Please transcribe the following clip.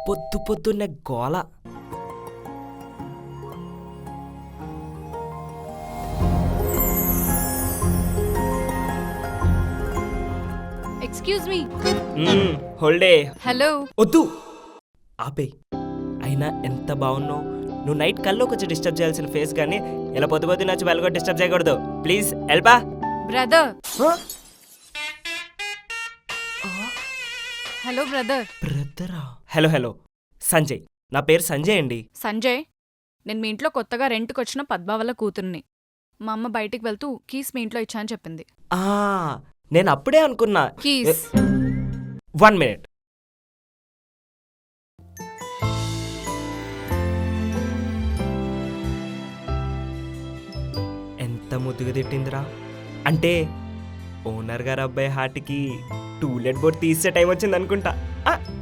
పొద్దు పొద్దున్నే గోల. Excuse me. హోల్డే. హలో. వద్దు ఆపే. అయినా ఎంత బాగున్నావు నువ్వు. నైట్ కల్లోకి వచ్చి డిస్టర్బ్ చేయాల్సిన ఫేస్ కానీ ఇలా పొద్దు పొద్దున్న వచ్చి వెళ్ళగా డిస్టర్బ్ చేయకూడదు please. Help brother. Hello brother. బ్రదరా? Hello hello, Sanjay. నా పేరు సంజయ్ అండి. సంజయ్, నేను మీ ఇంట్లో కొత్తగా రెంట్కి వచ్చిన పద్మా వాళ్ళ కూతుర్ని. మా అమ్మ బయటికి వెళ్తూ కీస్ మీ ఇంట్లో ఇచ్చా అని చెప్పింది. ఆ నేను అప్పుడే అనుకున్నా. కీస్. 1 minute. ఎంత ముద్దుగా తిట్టిందిరా. అంటే ఓనర్ గారు అబ్బాయి హార్ట్కి టూలెట్ బోర్డ్ తీసే టైం వచ్చింది అనుకుంటా.